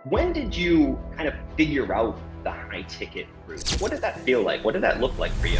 When did you kind of figure out the high ticket route? What did that feel like? What did that look like for you?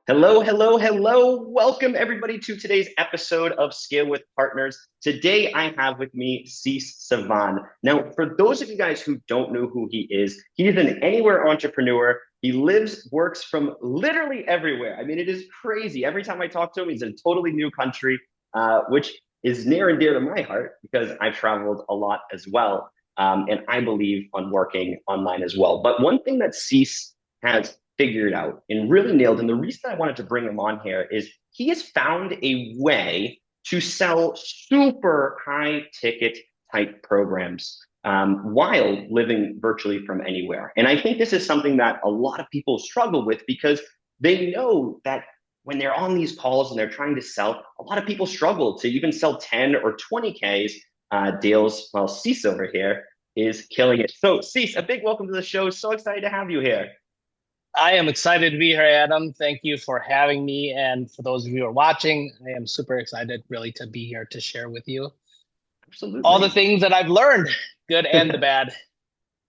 Hello, hello, hello. Welcome everybody to today's episode of Scale with Partners. Today I have with me Cease Savan. Now, for those of you guys who don't know who he is an anywhere entrepreneur. He lives, works from literally everywhere. I mean, it is crazy. Every time I talk to him, he's in a totally new country, which is near and dear to my heart because I've traveled a lot as well. And I believe on working online as well. But one thing that Cease has figured out and really nailed. And the reason I wanted to bring him on here is he has found a way to sell super high ticket type programs while living virtually from anywhere. And I think this is something that a lot of people struggle with because they know that when they're on these calls and they're trying to sell, a lot of people struggle to even sell 10 or 20Ks deals, while Cease over here is killing it. So Cease, a big welcome to the show. So excited to have you here. I am excited to be here, Adam. Thank you for having me. And for those of you who are watching, I am super excited really to be here to share with you all the Absolutely. things that I've learned, good and the bad,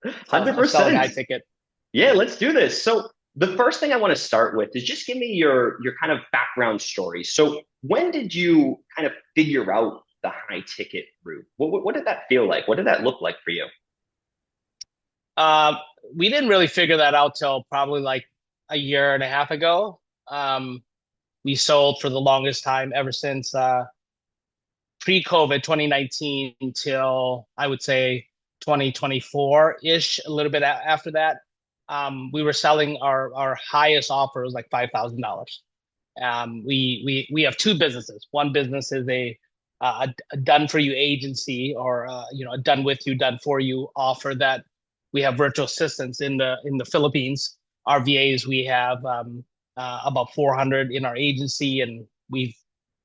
of selling 100%. high ticket. Yeah, let's do this. So the first thing I want to start with is just give me your kind of background story. So when did you kind of figure out the high ticket route? What did that feel like? What did that look like for you? Uh, we didn't really figure that out till probably like a year and a half ago. We sold for the longest time ever since pre-COVID 2019 till I would say 2024-ish, a little bit after that. We were selling our highest offer was like $5,000. We have two businesses. One business is a done for you agency, or a done with you, done for you offer that we have virtual assistants in the Philippines. Our VAs, we have about 400 in our agency, and we've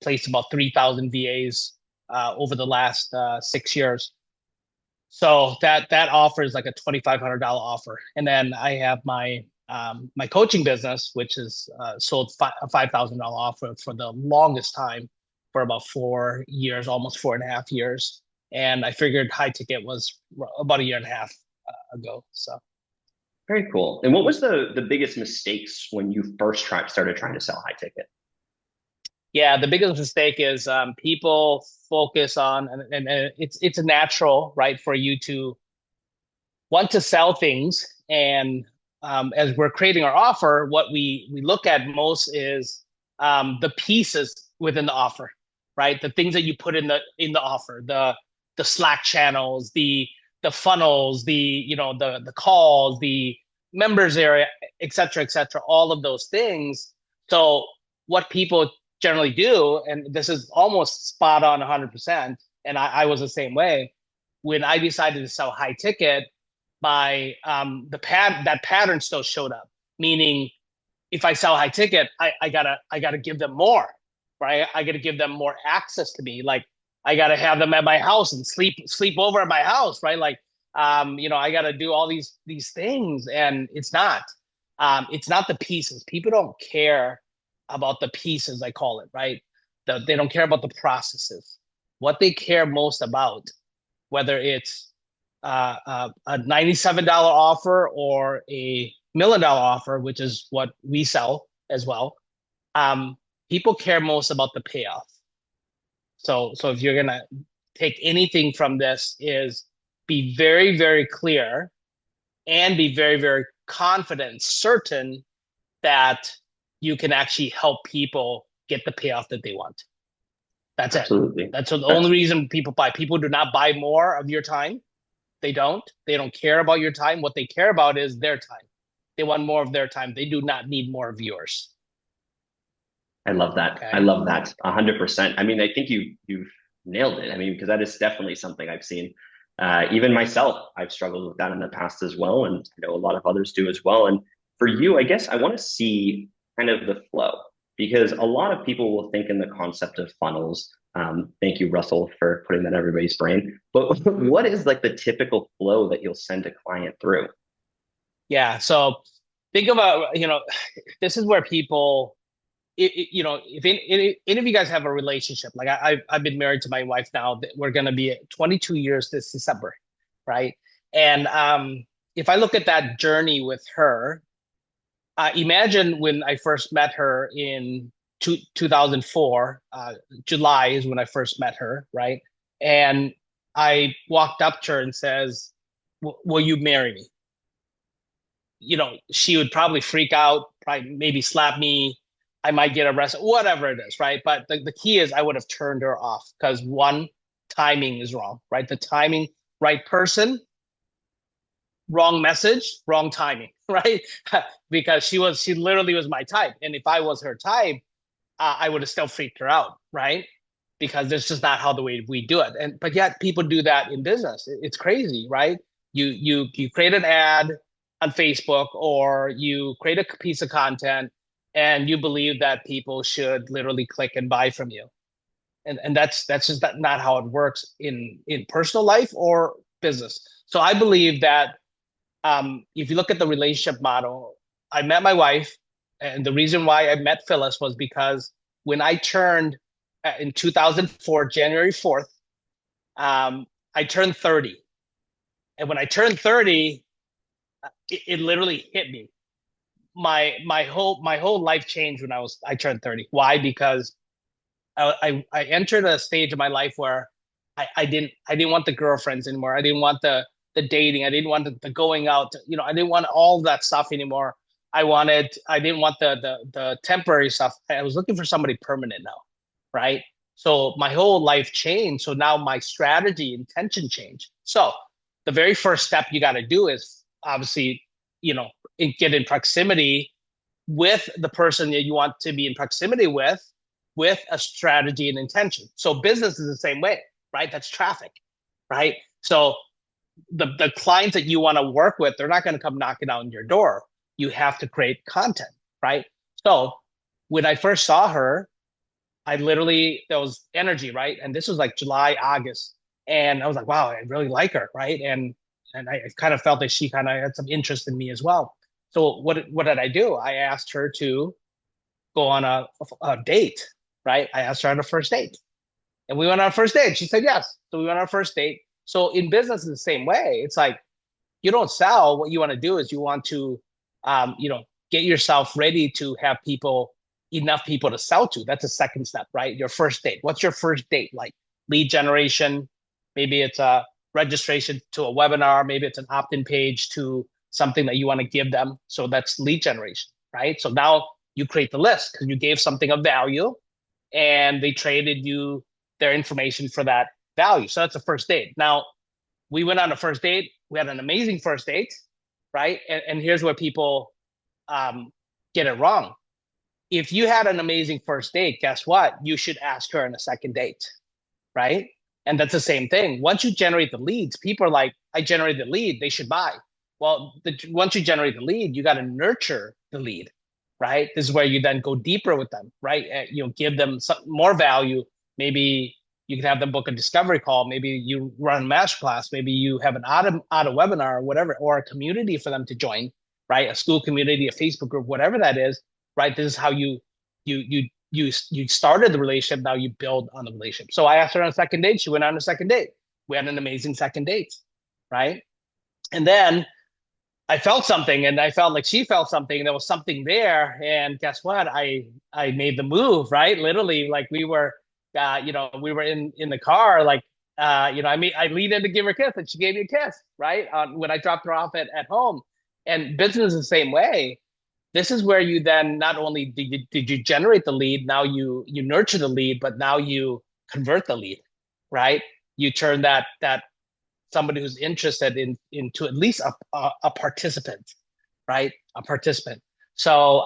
placed about 3,000 VAs over the last 6 years. So that offer is like a $2,500 offer. And then I have my coaching business, which is sold a $5,000 offer for the longest time, for about 4 years, almost 4.5 years. And I figured high ticket was about a year and a half ago. So Very cool. And what was the biggest mistakes when you first started trying to sell high ticket? yeah, the biggest mistake is people focus on, and it's a natural, right, for you to want to sell things. And as we're creating our offer, what we look at most is the pieces within the offer, right? The things that you put in the offer, the Slack channels, the funnels, the calls, the members area, et cetera, all of those things. So what people generally do, and this is almost spot on 100%, and I was the same way, when I decided to sell high ticket, my that pattern still showed up. Meaning, if I sell high ticket, I gotta give them more, right? I gotta give them more access to me. Like I gotta have them at my house and sleep over at my house, right? Like I gotta do all these things, and it's not the pieces. People don't care about the pieces, I call it, right? They don't care about the processes. What they care most about, whether it's a $97 offer or a $1 million offer, which is what we sell as well. Um, People care most about the payoff. So if you're gonna take anything from this, is be very, very clear and be very, very confident, certain that you can actually help people get the payoff that they want. That's it. Absolutely. That's the only That's reason people buy. People do not buy more of your time. They don't. They don't care about your time. What they care about is their time. They want more of their time. They do not need more of yours. I love that. I Okay. love that 100%. I mean, I think you've nailed it. I mean, because that is definitely something I've seen. Even myself, I've struggled with that in the past as well, and I know a lot of others do as well. And for you, I guess I want to see kind of the flow because a lot of people will think in the concept of funnels. Thank you, Russell, for putting that in everybody's brain. But what is like the typical flow that you'll send a client through? Yeah. So think about, this is where people, if any of you guys have a relationship, like I've been married to my wife now, we're going to be at 22 years this December, right? And if I look at that journey with her, imagine when I first met her in 2004, July is when I first met her, right? And I walked up to her and says, Will you marry me?" She would probably freak out, probably maybe slap me. I might get arrested, whatever it is, right? But the key is I would have turned her off because one, timing is wrong, right? The timing, right person, wrong message, wrong timing, right? Because she literally was my type. And if I was her type, I would have still freaked her out, right? Because that's just not how the way we do it. But yet people do that in business. It's crazy, right? You create an ad on Facebook or you create a piece of content and you believe that people should literally click and buy from you. And that's just not how it works in personal life or business. So I believe that if you look at the relationship model, I met my wife, and the reason why I met Phyllis was because when I turned in 2004, January 4th, I turned 30. And when I turned 30, it literally hit me. My whole life changed when I turned 30. Why? Because I entered a stage of my life where I didn't want the girlfriends anymore. I didn't want the dating. I didn't want the going out. I didn't want all that stuff anymore. I didn't want the temporary stuff. I was looking for somebody permanent now, right? So my whole life changed. So now my strategy, intention changed. So the very first step you got to do is obviously, get in proximity with the person that you want to be in proximity with a strategy and intention. So business is the same way, right? That's traffic, right? So the clients that you want to work with, they're not going to come knocking on your door. You have to create content, right? So when I first saw her, there was energy, right? And this was like July, August. And I was like, wow, I really like her, right? And I kind of felt that she kind of had some interest in me as well. So what did I do? I asked her to go on a date, right? I asked her on a first date. And we went on a first date. She said yes. So we went on a first date. So in business, it's the same way. It's like you don't sell. What you want to do is you want to, get yourself ready to have enough people to sell to. That's a second step, right? Your first date. What's your first date like? Lead generation. Maybe it's a registration to a webinar. Maybe it's an opt-in page to something that you want to give them. So that's lead generation, right? So now you create the list because you gave something of value and they traded you their information for that value. So that's a first date. Now, we went on a first date. We had an amazing first date, right? And here's where people get it wrong. If you had an amazing first date, guess what? You should ask her on a second date, right? And that's the same thing. Once you generate the leads, people are like, I generated the lead, they should buy. Well, once you generate the lead, you got to nurture the lead, right? This is where you then go deeper with them, right? Give them some more value. Maybe you can have them book a discovery call. Maybe you run a masterclass. Maybe you have an auto webinar or whatever, or a community for them to join, right? A school community, a Facebook group, whatever that is, right? This is how you started the relationship. Now you build on the relationship. So I asked her on a second date. She went on a second date. We had an amazing second date, right? And then I felt something, and I felt like she felt something. And there was something there, and guess what? I made the move, right? Literally, like we were in the car, like I leaned in to give her a kiss, and she gave me a kiss, right? When I dropped her off at home. And business is the same way. This is where you then not only did you generate the lead, now you nurture the lead, but now you convert the lead, right? You turn that somebody who's interested into at least a participant, right? A participant. So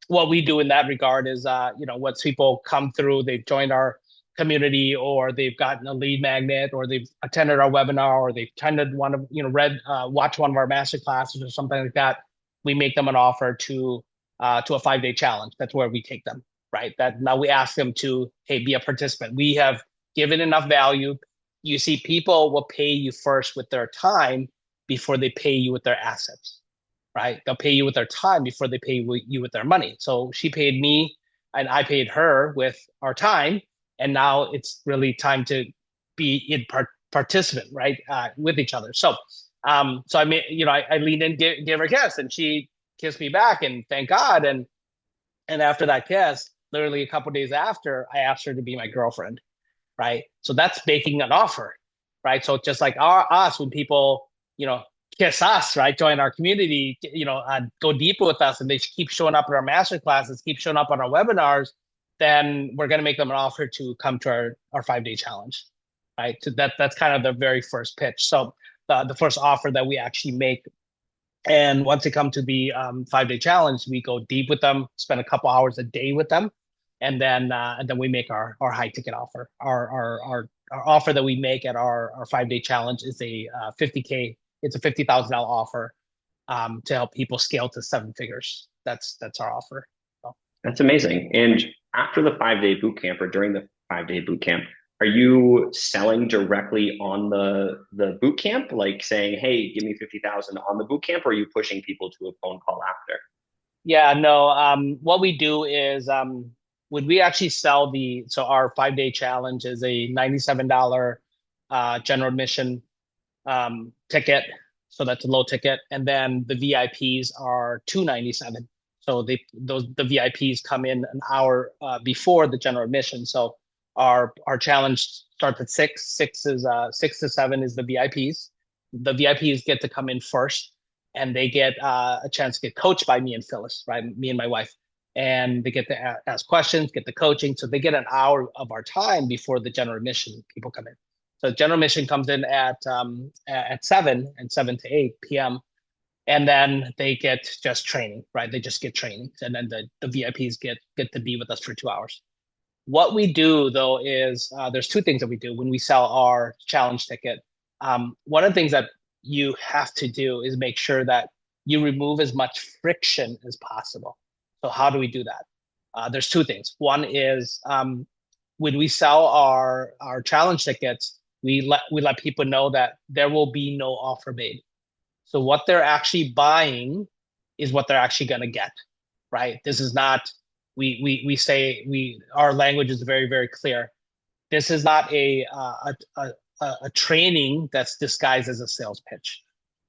what we do in that regard is, once people come through, they've joined our community, or they've gotten a lead magnet, or they've attended our webinar, or they've attended one of, read, watched one of our master classes or something like that, we make them an offer to a 5-day challenge. That's where we take them, right? That now we ask them to, hey, be a participant. We have given enough value. You see, people will pay you first with their time before they pay you with their assets, right? They'll pay you with their time before they pay you with their money. So she paid me and I paid her with our time. And now it's really time to be in participant, right? With each other. So I mean, I leaned in, gave her a kiss, and she kissed me back, and thank God. And after that kiss, literally a couple of days after, I asked her to be my girlfriend, right? So that's making an offer, right? So just like us, when people, kiss us, right? Join our community, go deeper with us, and they keep showing up in our master classes, keep showing up on our webinars, then we're going to make them an offer to come to our 5-day challenge, right? So that's kind of the very first pitch. So the first offer that we actually make. And once they come to the 5-day challenge, we go deep with them, spend a couple hours a day with them, and then we make our high ticket offer. Our offer that we make at our 5-day challenge is a 50K. It's a $50,000 offer to help people scale to 7 figures. That's our offer. So. That's amazing. And after the 5-day boot camp or during the 5-day boot camp, are you selling directly on the boot camp, like saying, "Hey, give me 50,000 on the boot camp," or are you pushing people to a phone call after? Yeah, no. What we do is would we actually sell so our 5-day challenge is a $97 general admission ticket. So that's a low ticket. And then the VIPs are $297. So the VIPs come in an hour before the general admission. So our challenge starts at 6. 6 to 7 is the VIPs. The VIPs get to come in first, and they get a chance to get coached by me and Phyllis, right? Me and my wife. And they get to ask questions, get the coaching. So they get an hour of our time before the general admission people come in. So general admission comes in at 7 and 7 to 8 p.m. And then they get just training, right? They just get training. And then the VIPs get to be with us for 2 hours. What we do though is there's 2 things that we do when we sell our challenge ticket. One of the things that you have to do is make sure that you remove as much friction as possible. So how do we do that? There's 2 things. One is when we sell our challenge tickets, we let people know that there will be no offer made. So what they're actually buying is what they're actually going to get, right? This is not, we say, our language is very, very clear. This is not a training that's disguised as a sales pitch.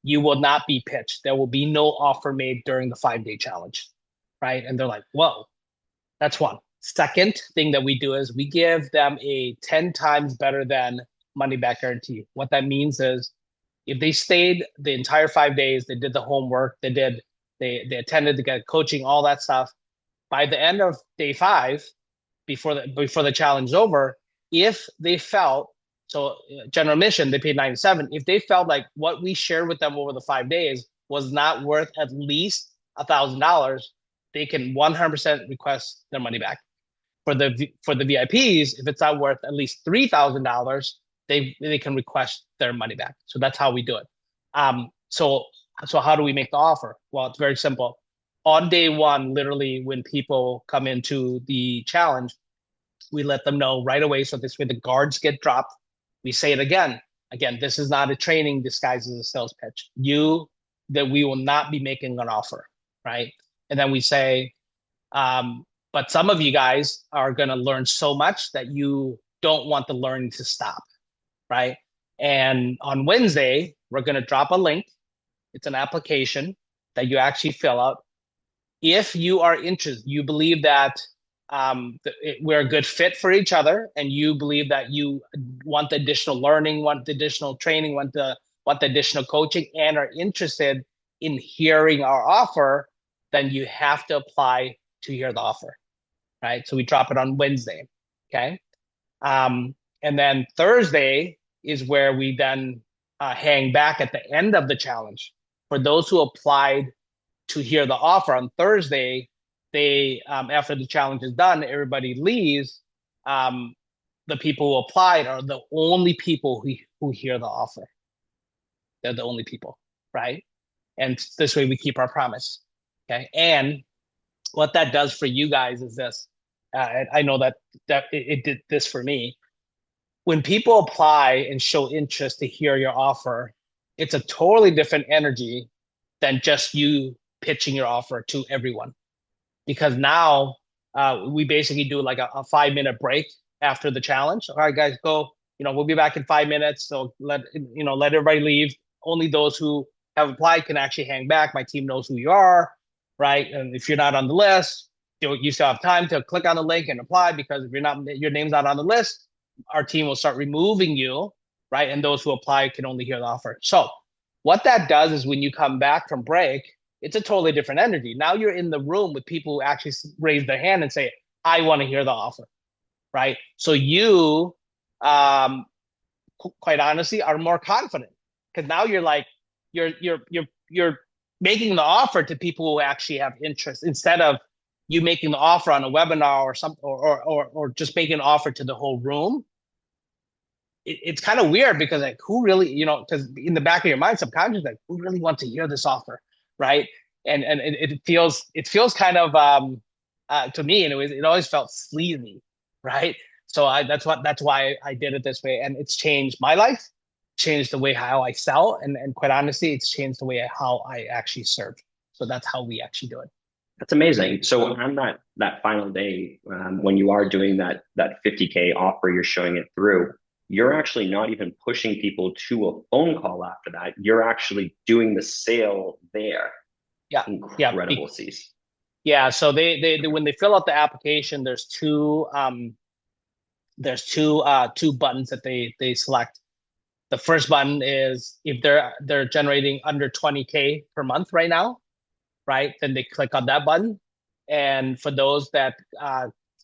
You will not be pitched. There will be no offer made during the 5-day challenge, right? And they're like, whoa, that's one. Second thing that we do is we give them a 10 times better than money back guarantee. What that means is if they stayed the entire 5 days, they did the homework, they attended, they got coaching, all that stuff. By the end of day 5, before the challenge is over, if they felt, so general admission, they paid 97. If they felt like what we shared with them over the 5 days was not worth at least $1,000, they can 100% request their money back. For the VIPs, if it's not worth at least $3,000, they can request their money back. So that's how we do it. So how do we make the offer? Well, it's very simple. On day 1, literally when people come into the challenge, we let them know right away. So this way the guards get dropped. We say it again. Again, this is not a training disguised as a sales pitch. That we will not be making an offer, right? And then we say, but some of you guys are going to learn so much that you don't want the learning to stop, right? And on Wednesday, we're going to drop a link. It's an application that you actually fill out. If you are interested, you believe that we're a good fit for each other, and you believe that you want the additional learning, want the additional training, want the additional coaching, and are interested in hearing our offer, then you have to apply to hear the offer, right? So we drop it on Wednesday, okay? And then Thursday is where we then hang back at the end of the challenge. For those who applied to hear the offer on Thursday, they after the challenge is done, everybody leaves. the people who applied are the only people who hear the offer. They're the only people, right? And this way we keep our promise. Okay. And what that does for you guys is this. I know that it did this for me. When people apply and show interest to hear your offer, it's a totally different energy than just you pitching your offer to everyone. Because now we basically do like a 5 minute break after the challenge. All right, guys, go. We'll be back in 5 minutes. So let everybody leave. Only those who have applied can actually hang back. My team knows who you are, right? And if you're not on the list, you still have time to click on the link and apply, because if your name's not on the list, our team will start removing you, right? And those who apply can only hear the offer. So what that does is when you come back from break, it's a totally different energy. Now you're in the room with people who actually raise their hand and say, I want to hear the offer, right? So you, quite honestly, are more confident, because now you're like, you're making the offer to people who actually have interest, instead of you making the offer on a webinar or something, or just making an offer to the whole room. It's kind of weird, because like, who really, because in the back of your mind, subconscious, like, who really wants to hear this offer, right? And it feels kind of to me, and it always felt sleazy, right? So that's why I did it this way, and it's changed my life, changed the way how I sell, and quite honestly, it's changed the way how I actually serve. So that's how we actually do it. That's amazing. So on that final day, when you are doing that 50K offer, you're showing it through. You're actually not even pushing people to a phone call after that. You're actually doing the sale there. Yeah, yeah, Incredible, Cease. yeah. So they when they fill out the application, there's two buttons that they select. The first button is if they're generating under 20K per month right now, right? Then they click on that button. And for those that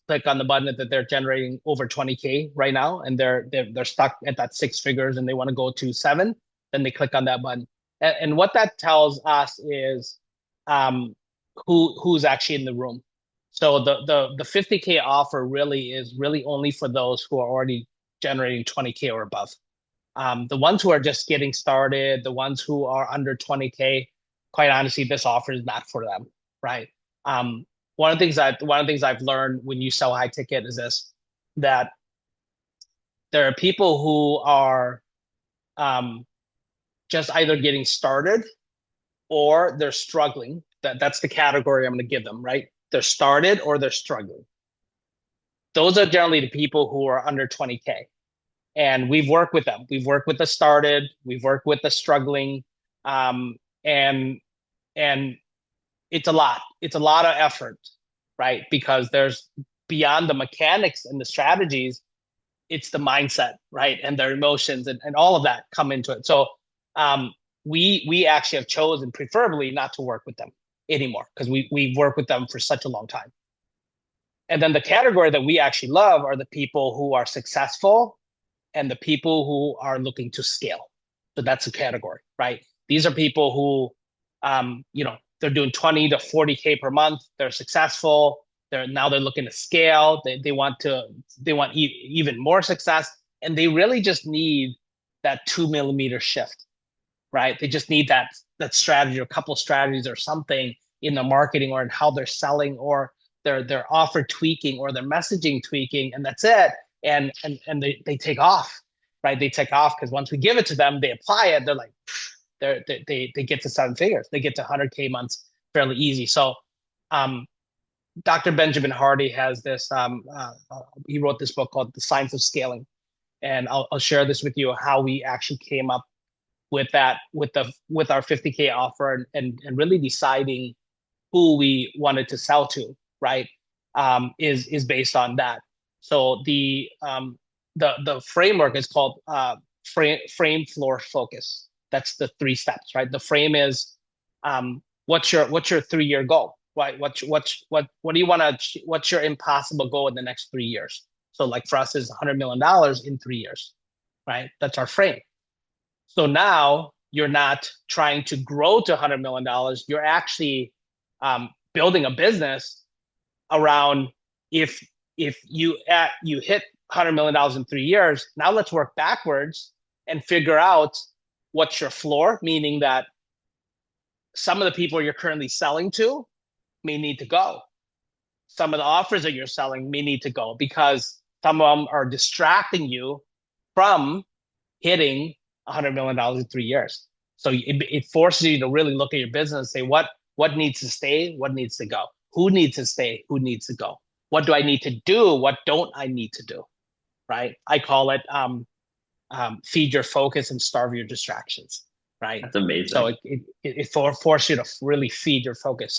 click on the button that they're generating over 20K right now, and they're stuck at that six figures and they want to go to seven, then they click on that button. And what that tells us is who's actually in the room. So the 50K offer really is really only for those who are already generating 20K or above. The ones who are just getting started, the ones who are under 20K, quite honestly, this offer is not for them, right? One of the things I've learned when you sell high ticket is this, that there are people who are just either getting started or they're struggling. That's the category I'm going to give them, right? They're started or they're struggling. Those are generally the people who are under 20K. And we've worked with them. We've worked with the started, we've worked with the struggling, and it's a lot. It's a lot of effort, right? Because there's beyond the mechanics and the strategies, it's the mindset, right? And their emotions and all of that come into it. So we actually have chosen preferably not to work with them anymore, because we've worked with them for such a long time. And then the category that we actually love are the people who are successful and the people who are looking to scale. So that's a category, right? These are people who, they're doing 20 to 40K per month. They're successful. They're looking to scale. They want even more success, and they really just need that 2 millimeter shift, right? They just need that strategy or a couple of strategies or something in the marketing or in how they're selling or their offer tweaking or their messaging tweaking, and that's it. And they take off, right? They take off because once we give it to them, they apply it. They're like, they get to seven figures. They get to 100K months fairly easy. So, Dr. Benjamin Hardy has this. He wrote this book called The Science of Scaling, and I'll share this with you how we actually came up with that with our 50K offer and really deciding who we wanted to sell to, right? Is based on that. So the framework is called frame, floor, focus. That's the 3 steps, right? The frame is what's your 3-year goal? Right? What do you want to? What's your impossible goal in the next 3 years? So like for us is $100 million in 3 years, right? That's our frame. So now you're not trying to grow to $100 million. You're actually building a business around if you hit $100 million in 3 years. Now let's work backwards and figure out what's your floor, meaning that some of the people you're currently selling to may need to go. Some of the offers that you're selling may need to go because some of them are distracting you from hitting $100 million in 3 years. So it forces you to really look at your business and say, what needs to stay, what needs to go, who needs to stay, who needs to go, what do I need to do, what don't I need to do, right? I call it feed your focus and starve your distractions, right? That's amazing. So it forces you to really feed your focus.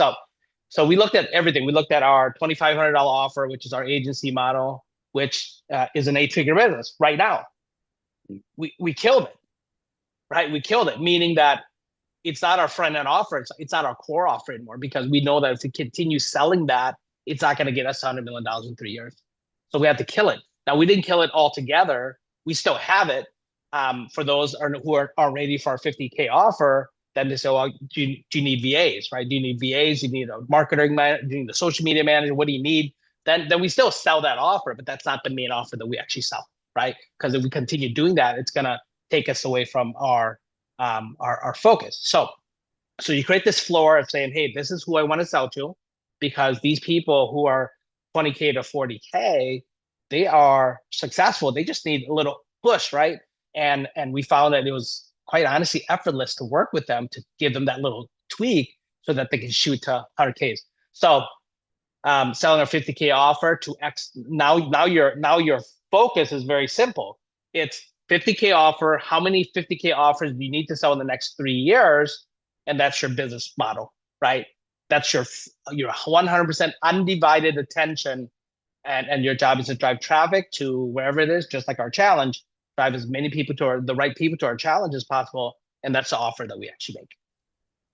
So we looked at everything. We looked at our $2,500 offer, which is our agency model, which is an 8-figure business right now. We killed it, right? We killed it, meaning that it's not our front end offer. It's not our core offer anymore because we know that if we continue selling that, it's not going to get us $100 million in 3 years. So we have to kill it. Now, we didn't kill it altogether. We still have it. For those who are ready for our 50K offer, then they say, well, do you need VAs, right? Do you need VAs? Do you need a marketing manager? Do you need a social media manager? What do you need? Then we still sell that offer, but that's not the main offer that we actually sell, right? Because if we continue doing that, it's going to take us away from our focus. So you create this floor of saying, hey, this is who I want to sell to, because these people who are 20K to 40K, they are successful. They just need a little push, right? And we found that it was quite honestly effortless to work with them to give them that little tweak so that they can shoot to 100Ks. So selling a 50K offer to X, now your focus is very simple. It's 50K offer. How many 50K offers do you need to sell in the next 3 years? And that's your business model, right? That's your 100% undivided attention. And your job is to drive traffic to wherever it is, just like our challenge, drive as many people to the right people to our challenge as possible. And that's the offer that we actually make.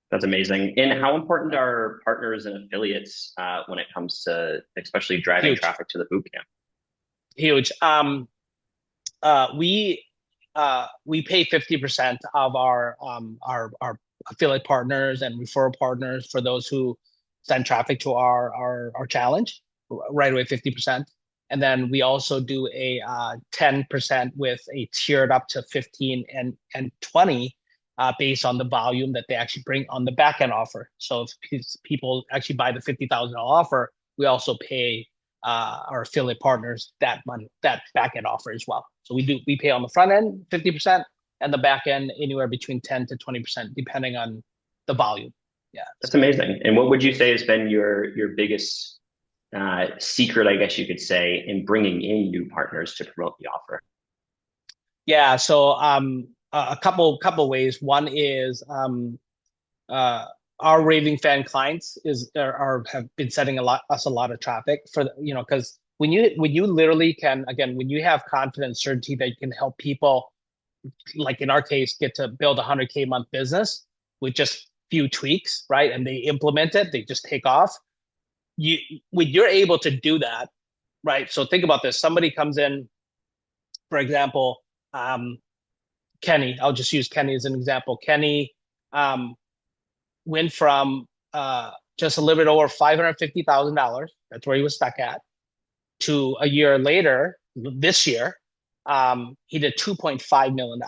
That's amazing. And how important are partners and affiliates when it comes to especially driving traffic to the bootcamp? Huge. We pay 50% of our affiliate partners and referral partners for those who send traffic to our challenge right away, 50%. And then we also do a 10% with a tiered up to 15 and 20 based on the volume that they actually bring on the back end offer. So if people actually buy the $50,000 offer, we also pay our affiliate partners that money, that back end offer as well. So we pay on the front end 50% and the back end anywhere between 10 to 20%, depending on the volume. Yeah, that's amazing. And what would you say has been your biggest secret, I guess you could say, in bringing in new partners to promote the offer? Yeah, so a couple ways. One is our raving fan clients have been sending us a lot of traffic for because when you literally can, again, when you have confidence, certainty that you can help people, like in our case, get to build a 100K month business with just few tweaks, right? And they implement it, they just take off. When you're able to do that, right? So think about this. Somebody comes in, for example, Kenny, I'll just use Kenny as an example. Kenny went from just a little bit over $550,000, that's where he was stuck at, to a year later, this year, he did $2.5 million.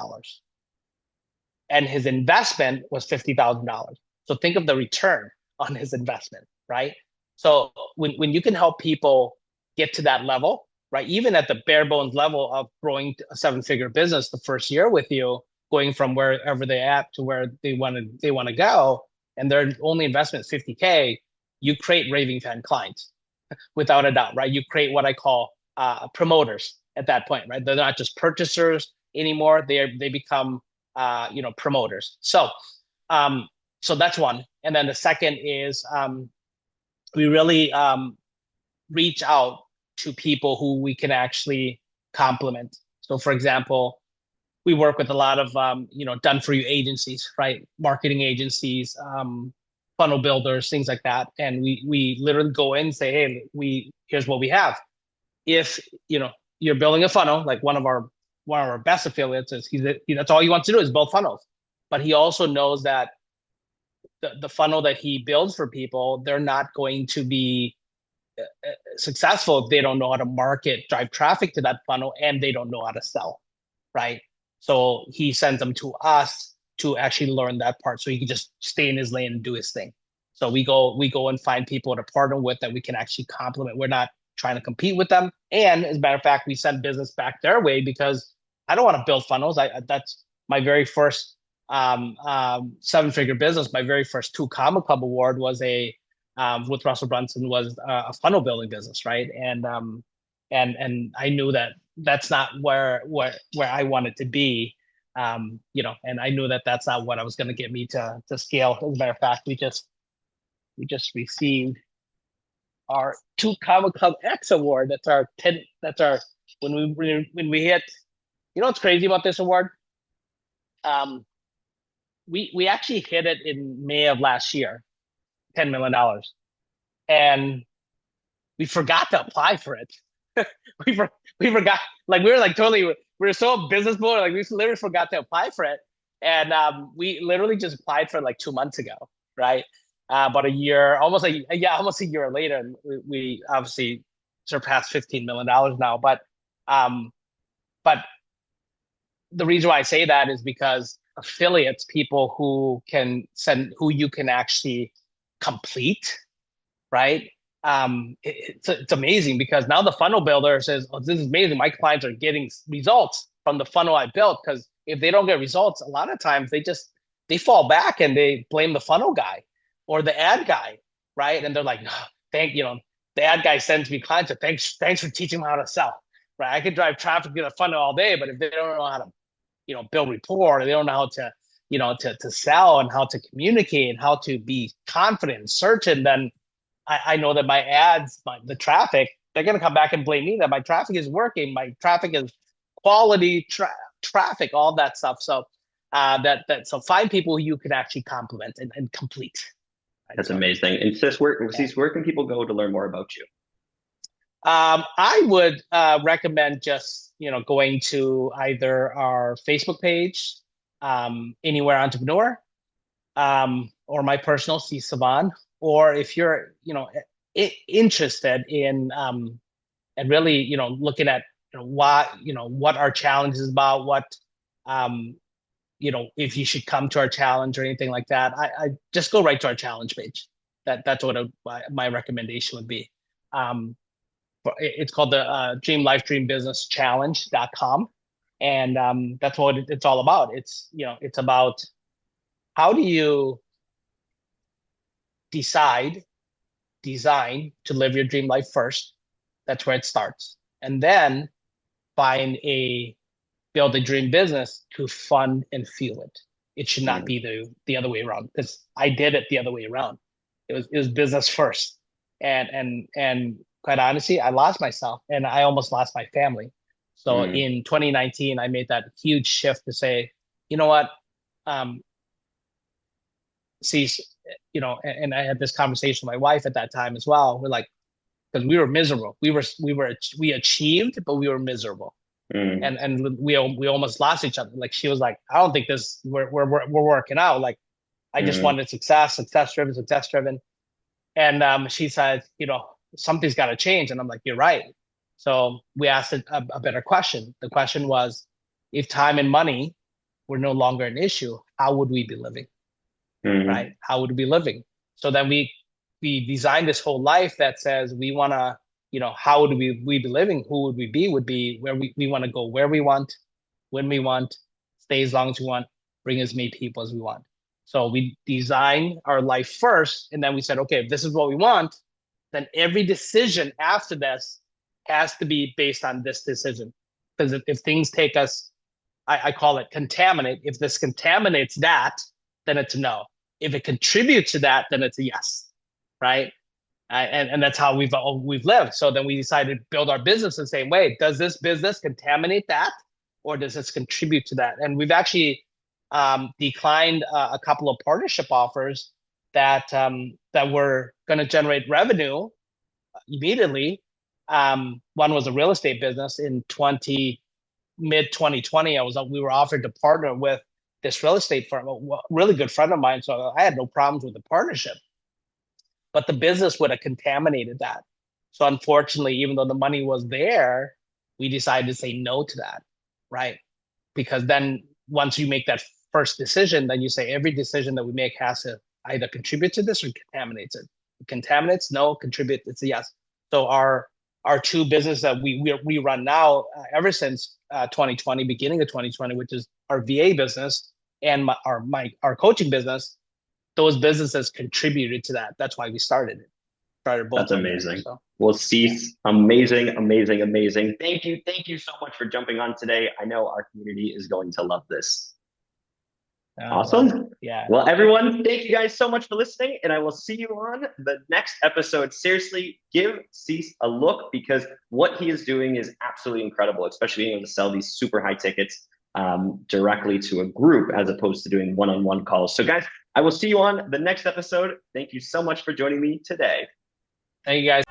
And his investment was $50,000. So think of the return on his investment, right? So when you can help people get to that level, right? Even at the bare bones level of growing a 7-figure business the first year with you, going from wherever they're at to where they want to go, and their only investment is 50K, you create raving fan clients, without a doubt, right? You create what I call promoters at that point, right? They're not just purchasers anymore; they become promoters. So that's one. And then the second is we really reach out to people who we can actually complement. So for example, we work with a lot of done for you agencies, right? Marketing agencies, funnel builders, things like that. And we literally go in and say, hey, here's what we have. If you're building a funnel, like one of our best affiliates is that's all he wants to do is build funnels. But he also knows that the funnel that he builds for people, they're not going to be successful if they don't know how to market, drive traffic to that funnel, and they don't know how to sell, right? So he sends them to us to actually learn that part, so he can just stay in his lane and do his thing. So we go and find people to partner with that we can actually complement. We're not trying to compete with them, and as a matter of fact, we send business back their way because I don't want to build funnels. That's my very first 7-figure business. My very first 2 Comma Club award was a with Russell Brunson was a funnel building business, right? And I knew that that's not where I wanted to be, and I knew that that's not what I was going to get me to scale. As a matter of fact, we just received our 2 Comma Club X award. That's our 10. That's our when we hit. You know what's crazy about this award? Um, we actually hit it in May of last year, $10 million, and we forgot to apply for it. we for, we forgot, like we were like totally we were so business mode, like we literally forgot to apply for it, and we literally just applied for it like 2 months ago, right? About a year, almost a year later, and we obviously surpassed $15 million now. But the reason why I say that is because affiliates, people who you can actually complete, right? It's amazing because now the funnel builder says, "Oh, this is amazing. My clients are getting results from the funnel I built." Because if they don't get results, a lot of times they fall back and they blame the funnel guy or the ad guy, right? And they're like, "No, the ad guy sends me clients, so thanks for teaching me how to sell, right? I could drive traffic to the funnel all day, but if they don't know how to, build rapport, or they don't know how to, to sell and how to communicate and how to be confident and certain, then." I know that my ads, the traffic, they're going to come back and blame me that my traffic is working. My traffic is quality traffic, all that stuff. So so find people who you can actually compliment and complete. Right? That's So amazing. And where can people go to learn more about you? I would recommend just going to either our Facebook page, Anywhere Entrepreneur, or my personal C Savan, or if you're interested in and really looking at what our challenge is about, what um if you should come to our challenge or anything like that, I just go right to our challenge page. That's what my recommendation would be. It's called the Dream Business Challenge.com, and that's what it's all about. It's about how do you design to live your dream life first. That's where it starts. And then find build a dream business to fund and fuel it. It should not Mm. be the other way around, because I did it the other way around. It was business first. And quite honestly, I lost myself and I almost lost my family. So Mm. in 2019, I made that huge shift to say, you know what? Um, see, and I had this conversation with my wife at that time as well. We're like, because we were miserable. We achieved, but we were miserable, Mm. and we almost lost each other. Like she was like, I don't think we're working out. Like I just Mm. wanted success driven. And she said, something's got to change. And I'm like, you're right. So we asked a better question. The question was, if time and money were no longer an issue, how would we be living? Mm. Right? How would we be living? So then we designed this whole life that says we want to, how would we be living? Who would we be? Would be where we want to go, where we want, when we want, stay as long as we want, bring as many people as we want. So we design our life first, and then we said, okay, if this is what we want, then every decision after this has to be based on this decision. Because if things take us, I call it contaminate. If this contaminates that, then it's a no. If it contributes to that, then it's a yes, right? And that's how we've lived. So then we decided to build our business the same way. Does this business contaminate that, or does this contribute to that? And we've actually declined a couple of partnership offers that were going to generate revenue immediately. One was a real estate business in mid 2020. We were offered to partner with this real estate firm, a really good friend of mine. So I had no problems with the partnership, but the business would have contaminated that. So unfortunately, even though the money was there, we decided to say no to that, right? Because then once you make that first decision, then you say every decision that we make has to either contribute to this or contaminates it. Contaminates, no. Contribute, it's a yes. So our two business that we run now, ever since 2020, beginning of 2020, which is our VA business and our coaching business, those businesses contributed to that. That's why we started both That's of them there. amazing. So Well, yeah. Cease, amazing, amazing, amazing. Thank you. Thank you so much for jumping on today. I know our community is going to love this. Well, Awesome. yeah. Well, everyone, thank you guys so much for listening, and I will see you on the next episode. Seriously, give Cease a look because what he is doing is absolutely incredible, especially being able to sell these super high tickets directly to a group as opposed to doing one-on-one calls. So, guys, I will see you on the next episode. Thank you so much for joining me today. Thank you guys.